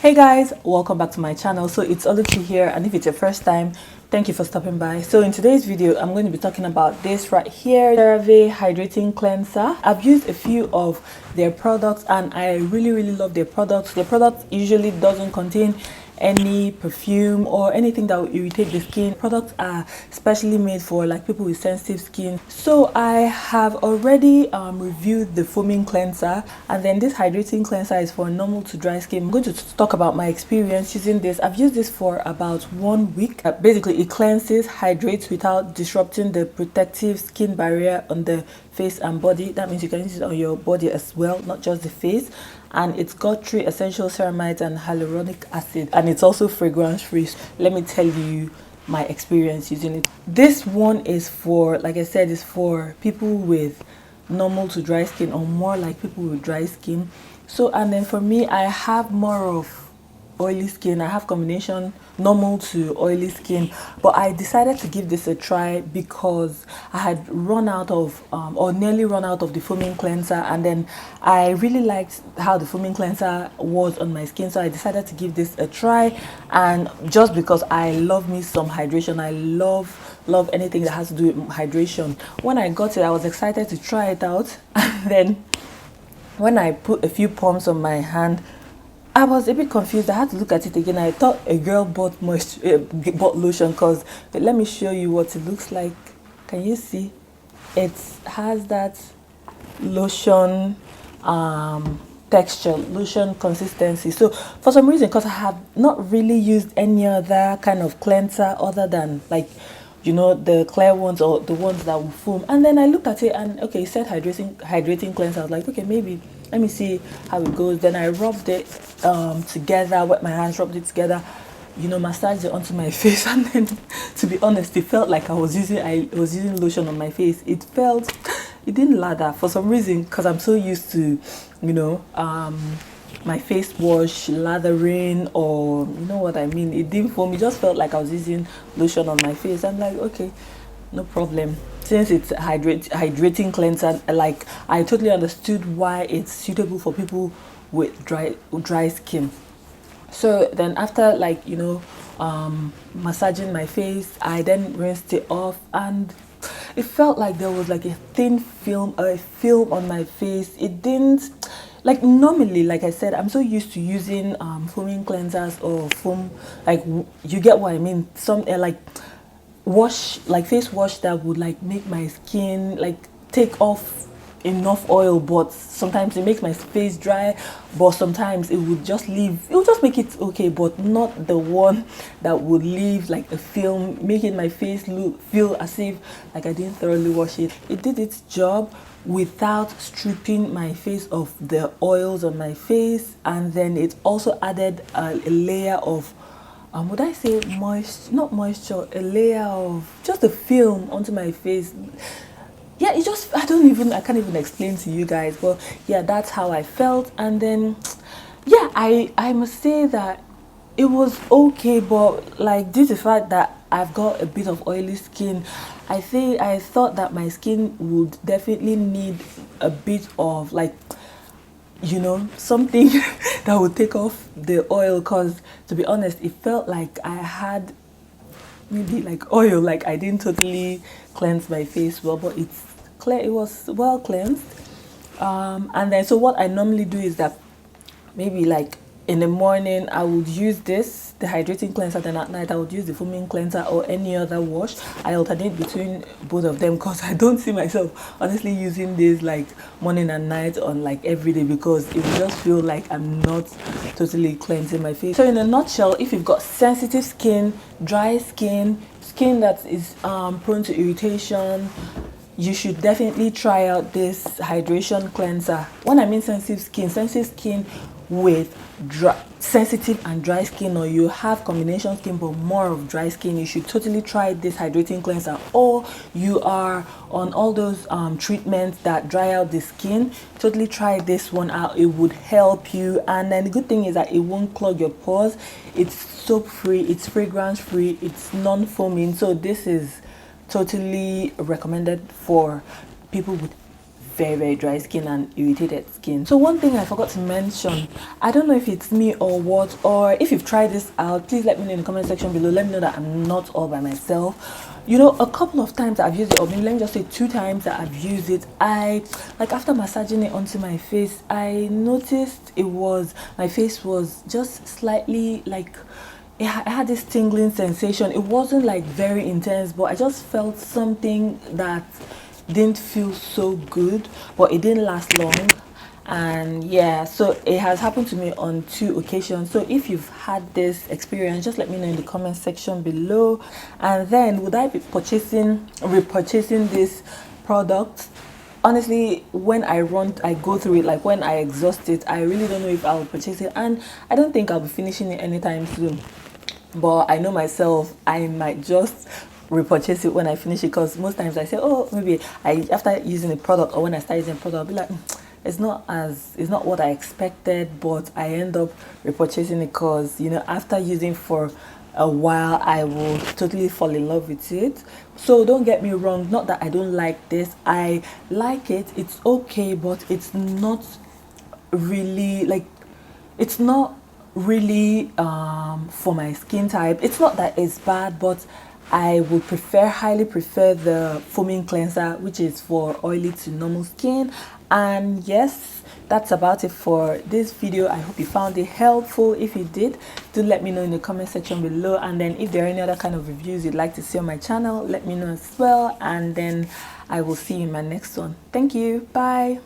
Hey guys, welcome back to my channel. So it's Oluchi here, and if it's your first time, thank you for stopping by. So in today's video, I'm going to be talking about this right here, Cerave Hydrating Cleanser. I've used a few of their products and I really love their products. Their product usually doesn't contain any perfume or anything that will irritate the skin. Products are specially made for like people with sensitive skin. So I have already reviewed the foaming cleanser, and then this hydrating cleanser is for normal to dry skin. I'm going to talk about my experience using this. I've used this for about 1 week. Basically it cleanses, hydrates without disrupting the protective skin barrier on the face and body. That means you can use it on your body as well, not just the face. And it's got 3 essential ceramides and hyaluronic acid, and it's also fragrance free. Let me tell you my experience using it. This one is for, like I said, is for people with normal to dry skin, or more like people with dry skin. So, and then for me, I have more of oily skin. I have combination normal to oily skin, but I decided to give this a try because I had run out of or nearly run out of the foaming cleanser, and then I really liked how the foaming cleanser was on my skin, so I decided to give this a try. And just because I love me some hydration, I love anything that has to do with hydration. When I got it, I was excited to try it out, and then when I put a few pumps on my hand, I was a bit confused. I had to look at it again. I thought a girl bought bought lotion, because let me show you what it looks like. Can you see? It has that lotion texture, lotion consistency. So for some reason, because I have not really used any other kind of cleanser other than, like, you know, the clear ones or the ones that will foam, and then I looked at it and okay, it said hydrating cleanser. I was like, okay, maybe let me see how it goes. Then I rubbed it together, wet my hands, rubbed it together, you know, massaged it onto my face, and then to be honest, it felt like I was using lotion on my face. It didn't lather for some reason, because I'm so used to, you know, my face wash lathering, or you know what I mean. It didn't foam. It just felt like I was using lotion on my face. I'm like, okay, no problem. Since it's hydrating cleanser, like, I totally understood why it's suitable for people with dry skin. So then after, like, you know, massaging my face, I then rinsed it off, and it felt like there was like a thin film on my face. It didn't, like, normally, like I said, I'm so used to using foaming cleansers or foam, like, you get what I mean, some like face wash that would like make my skin like take off enough oil, but sometimes it makes my face dry, but sometimes it would just make it okay, but not the one that would leave like a film, making my face feel as if like I didn't thoroughly wash it. It did its job without stripping my face of the oils on my face, and then it also added a layer of would I say moisture, not moisture, a layer of just a film onto my face. Yeah, it just, I can't even explain to you guys, but yeah, that's how I felt. And then yeah, I must say that it was okay, but like, due to the fact that I've got a bit of oily skin, I thought that my skin would definitely need a bit of, like, you know, something that would take off the oil, because to be honest, it felt like I had maybe like oil, like I didn't totally cleanse my face well, but it's clear, it was well cleansed. And then, so what I normally do is that maybe like in the morning I would use this, the hydrating cleanser, then at night I would use the foaming cleanser or any other wash. I alternate between both of them, because I don't see myself honestly using this like morning and night on like every day, because it would just feel like I'm not totally cleansing my face. So in a nutshell, if you've got sensitive skin, dry skin, skin that is prone to irritation, you should definitely try out this hydration cleanser. When I mean sensitive skin with sensitive and dry skin, or you have combination skin but more of dry skin, you should totally try this hydrating cleanser. Or you are on all those treatments that dry out the skin, totally try this one out. It would help you. And then the good thing is that it won't clog your pores. It's soap free, it's fragrance free, it's non-foaming. So this is totally recommended for people with very dry skin and irritated skin. So one thing I forgot to mention, I don't know if it's me or what, or if you've tried this out, please let me know in the comment section below. Let me know that I'm not all by myself. You know, a couple of times I've used it, or maybe let me just say 2 times that I've used it, I like after massaging it onto my face, I noticed my face was just slightly like, I had this tingling sensation. It wasn't like very intense, but I just felt something that didn't feel so good, but it didn't last long. And yeah, so it has happened to me on 2 occasions. So if you've had this experience, just let me know in the comment section below. And then, would I be repurchasing this product? Honestly, when I go through it, like when I exhaust it, I really don't know if I'll purchase it, and I don't think I'll be finishing it anytime soon. But I know myself, I might just repurchase it when I finish it, because most times I say, oh, maybe after using a product, or when I start using a product, I'll be like, it's not what I expected, but I end up repurchasing it because, you know, after using for a while, I will totally fall in love with it. So don't get me wrong, not that I don't like this, I like it, it's okay, but it's not really like, it's not really for my skin type. It's not that it's bad, but I would highly prefer the foaming cleanser, which is for oily to normal skin. And yes, that's about it for this video. I hope you found it helpful. If you did, do let me know in the comment section below. And then if there are any other kind of reviews you'd like to see on my channel, let me know as well. And then I will see you in my next one. Thank you. Bye.